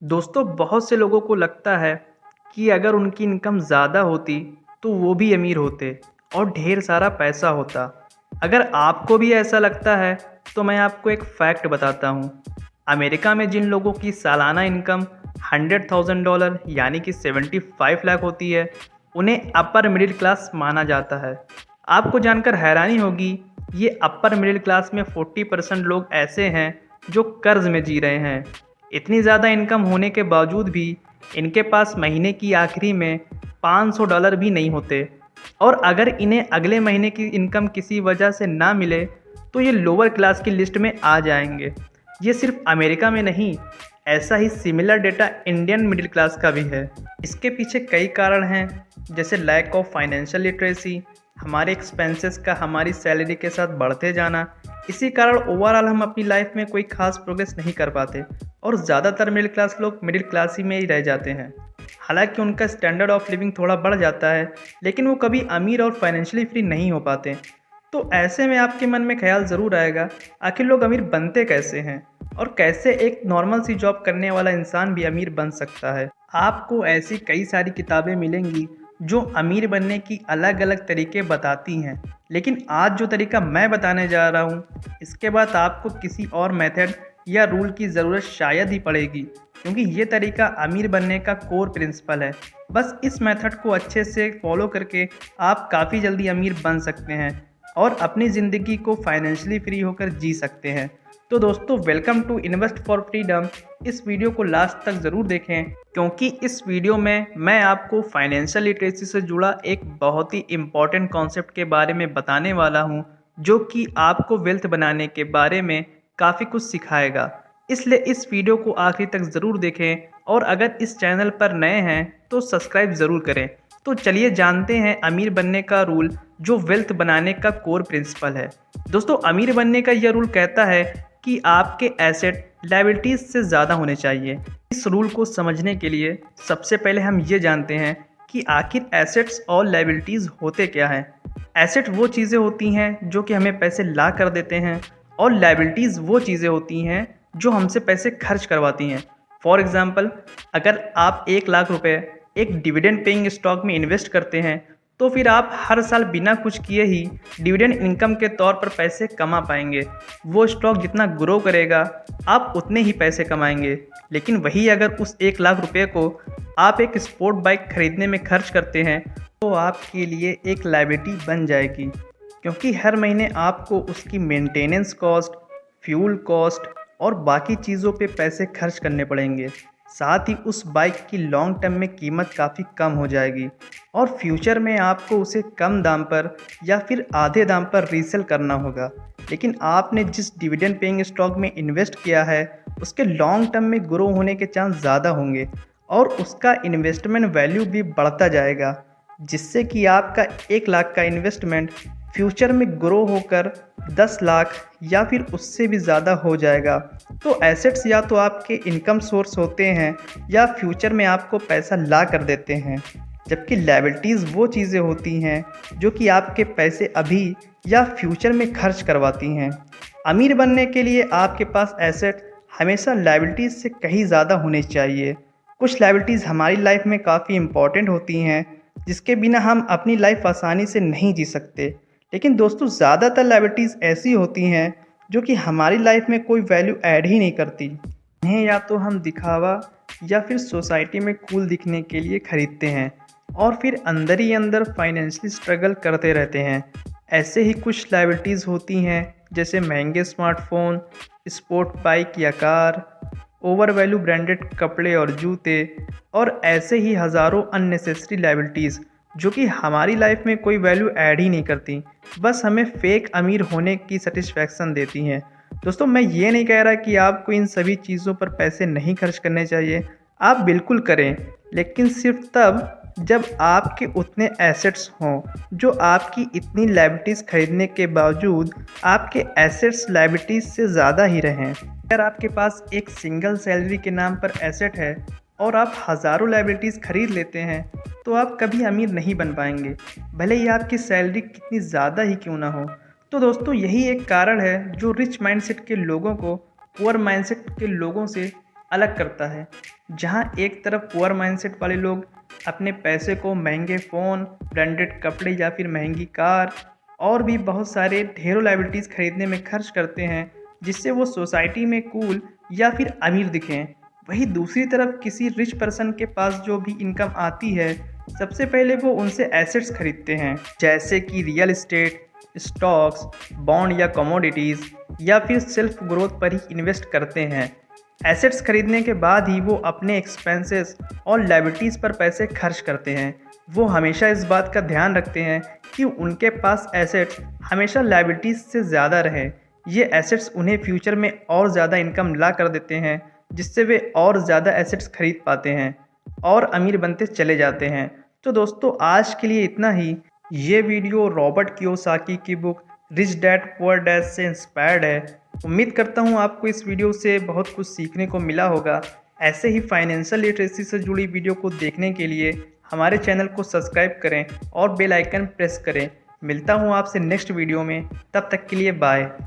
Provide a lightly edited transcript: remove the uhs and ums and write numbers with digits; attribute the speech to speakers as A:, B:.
A: दोस्तों बहुत से लोगों को लगता है कि अगर उनकी इनकम ज़्यादा होती तो वो भी अमीर होते और ढेर सारा पैसा होता। अगर आपको भी ऐसा लगता है तो मैं आपको एक फैक्ट बताता हूँ। अमेरिका में जिन लोगों की सालाना इनकम $100,000 यानी कि 75 लाख होती है, उन्हें अपर मिडिल क्लास माना जाता है। आपको जानकर हैरानी होगी, ये अपर मिडिल क्लास में 40% लोग ऐसे हैं जो कर्ज में जी रहे हैं। इतनी ज़्यादा इनकम होने के बावजूद भी इनके पास महीने की आखिरी में $500 भी नहीं होते, और अगर इन्हें अगले महीने की इनकम किसी वजह से ना मिले तो ये लोअर क्लास की लिस्ट में आ जाएंगे। ये सिर्फ अमेरिका में नहीं, ऐसा ही similar data Indian middle class का भी है। इसके पीछे कई कारण हैं, जैसे लैक ऑफ फाइनेंशियल लिटरेसी, हमारे एक्सपेंसेस का हमारी सैलरी के साथ बढ़ते जाना। इसी कारण ओवरऑल हम अपनी लाइफ में कोई खास प्रोग्रेस नहीं कर पाते और ज़्यादातर मिडिल क्लास लोग मिडिल क्लास ही में ही रह जाते हैं। हालांकि उनका स्टैंडर्ड ऑफ लिविंग थोड़ा बढ़ जाता है, लेकिन वो कभी अमीर और फाइनेंशियली फ्री नहीं हो पाते। तो ऐसे में आपके मन में ख्याल ज़रूर आएगा, आखिर लोग अमीर बनते कैसे हैं और कैसे एक नॉर्मल सी जॉब करने वाला इंसान भी अमीर बन सकता है। आपको ऐसी कई सारी किताबें मिलेंगी जो अमीर बनने की अलग अलग तरीके बताती हैं, लेकिन आज जो तरीका मैं बताने जा रहा हूँ, इसके बाद आपको किसी और मेथड या रूल की ज़रूरत शायद ही पड़ेगी, क्योंकि ये तरीका अमीर बनने का कोर प्रिंसिपल है। बस इस मेथड को अच्छे से फॉलो करके आप काफ़ी जल्दी अमीर बन सकते हैं और अपनी ज़िंदगी को फाइनेंशियली फ्री होकर जी सकते हैं। तो दोस्तों, welcome to invest for freedom. इस वीडियो को लास्ट तक ज़रूर देखें, क्योंकि इस वीडियो में मैं आपको फाइनेंशियल लिटरेसी से जुड़ा एक बहुत ही इम्पॉर्टेंट कॉन्सेप्ट के बारे में बताने वाला हूं, जो कि आपको वेल्थ बनाने के बारे में काफ़ी कुछ सिखाएगा। इसलिए इस वीडियो को आखिरी तक ज़रूर देखें, और अगर इस चैनल पर नए हैं तो सब्सक्राइब ज़रूर करें। तो चलिए जानते हैं अमीर बनने का रूल, जो वेल्थ बनाने का कोर प्रिंसिपल है। दोस्तों, अमीर बनने का यह रूल कहता है कि आपके एसेट लायबिलिटीज़ से ज़्यादा होने चाहिए। इस रूल को समझने के लिए सबसे पहले हम ये जानते हैं कि आखिर एसेट्स और लायबिलिटीज़ होते क्या हैं। एसेट वो चीज़ें होती हैं जो कि हमें पैसे ला कर देते हैं, और लायबिलिटीज़ वो चीज़ें होती हैं जो हमसे पैसे खर्च करवाती हैं। फॉर एग्ज़ाम्पल, अगर आप 1 लाख रुपए एक डिविडेंड पेइंग स्टॉक में इन्वेस्ट करते हैं, तो फिर आप हर साल बिना कुछ किए ही डिविडेंड इनकम के तौर पर पैसे कमा पाएंगे। वो स्टॉक जितना ग्रो करेगा, आप उतने ही पैसे कमाएंगे। लेकिन वही अगर उस 1 लाख रुपए को आप एक स्पोर्ट बाइक खरीदने में खर्च करते हैं, तो आपके लिए एक लायबिलिटी बन जाएगी, क्योंकि हर महीने आपको उसकी मेंटेनेंस कॉस्ट, फ्यूल कॉस्ट और बाकी चीज़ों पे पैसे खर्च करने पड़ेंगे। साथ ही उस बाइक की लॉन्ग टर्म में कीमत काफ़ी कम हो जाएगी, और फ्यूचर में आपको उसे कम दाम पर या फिर आधे दाम पर रीसेल करना होगा। लेकिन आपने जिस डिविडेंड पेइंग स्टॉक में इन्वेस्ट किया है, उसके लॉन्ग टर्म में ग्रो होने के चांस ज़्यादा होंगे और उसका इन्वेस्टमेंट वैल्यू भी बढ़ता जाएगा, जिससे कि आपका 1 लाख का इन्वेस्टमेंट फ्यूचर में ग्रो होकर 10 लाख या फिर उससे भी ज़्यादा हो जाएगा। तो एसेट्स या तो आपके इनकम सोर्स होते हैं या फ्यूचर में आपको पैसा ला कर देते हैं, जबकि लायबिलिटीज़ वो चीज़ें होती हैं जो कि आपके पैसे अभी या फ्यूचर में खर्च करवाती हैं। अमीर बनने के लिए आपके पास एसेट हमेशा लायबिलिटीज़ से कहीं ज़्यादा होने चाहिए। कुछ लायबिलिटीज़ हमारी लाइफ में काफ़ी इम्पॉर्टेंट होती हैं, जिसके बिना हम अपनी लाइफ आसानी से नहीं जी सकते। लेकिन दोस्तों, ज़्यादातर लायबिलिटीज़ ऐसी होती हैं जो कि हमारी लाइफ में कोई वैल्यू ऐड ही नहीं करती। इन्हें या तो हम दिखावा या फिर सोसाइटी में कूल दिखने के लिए खरीदते हैं, और फिर अंदर ही अंदर फाइनेंशियली स्ट्रगल करते रहते हैं। ऐसे ही कुछ लायबिलिटीज़ होती हैं, जैसे महंगे स्मार्टफोन, स्पोर्ट बाइक या कार, ओवर वैल्यू ब्रांडेड कपड़े और जूते, और ऐसे ही हज़ारों अननेसेसरी लायबिलिटीज़ जो कि हमारी लाइफ में कोई वैल्यू ऐड ही नहीं करती, बस हमें फेक अमीर होने की सेटिस्फैक्शन देती हैं। दोस्तों, मैं ये नहीं कह रहा कि आपको इन सभी चीज़ों पर पैसे नहीं खर्च करने चाहिए, आप बिल्कुल करें, लेकिन सिर्फ तब जब आपके उतने एसेट्स हों जो आपकी इतनी लायबिलिटीज़ खरीदने के बावजूद आपके एसेट्स लायबिलिटीज़ से ज़्यादा ही रहें। अगर आपके पास एक सिंगल सैलरी के नाम पर एसेट है और आप हज़ारों लायबिलिटीज़ खरीद लेते हैं, तो आप कभी अमीर नहीं बन पाएंगे, भले ही आपकी सैलरी कितनी ज़्यादा ही क्यों ना हो। तो दोस्तों, यही एक कारण है जो रिच माइंडसेट के लोगों को पुअर माइंडसेट के लोगों से अलग करता है। जहां एक तरफ पुअर माइंडसेट वाले लोग अपने पैसे को महंगे फ़ोन, ब्रांडेड कपड़े या फिर महंगी कार और भी बहुत सारे ढेरों लाइबिलिटीज़ खरीदने में खर्च करते हैं, जिससे वो सोसाइटी में कूल या फिर अमीर दिखें। वहीं दूसरी तरफ किसी रिच पर्सन के पास जो भी इनकम आती है, सबसे पहले वो उनसे एसेट्स खरीदते हैं, जैसे कि रियल एस्टेट, स्टॉक्स, बॉन्ड या कमोडिटीज़, या फिर सेल्फ ग्रोथ पर ही इन्वेस्ट करते हैं। एसेट्स खरीदने के बाद ही वो अपने एक्सपेंसेस और लायबिलिटीज़ पर पैसे खर्च करते हैं। वो हमेशा इस बात का ध्यान रखते हैं कि उनके पास एसेट्स हमेशा लायबिलिटीज़ से ज़्यादा रहे। ये एसेट्स उन्हें फ्यूचर में और ज़्यादा इनकम ला कर देते हैं, जिससे वे और ज़्यादा एसेट्स खरीद पाते हैं और अमीर बनते चले जाते हैं। तो दोस्तों, आज के लिए इतना ही। ये वीडियो रॉबर्ट कियोसाकी की book rich dad poor dad से इंस्पायर्ड है। उम्मीद करता हूँ आपको इस वीडियो से बहुत कुछ सीखने को मिला होगा। ऐसे ही फाइनेंशियल लिटरेसी से जुड़ी वीडियो को देखने के लिए हमारे चैनल को सब्सक्राइब करें और बेल आइकन प्रेस करें। मिलता हूँ आपसे नेक्स्ट वीडियो में, तब तक के लिए बाय।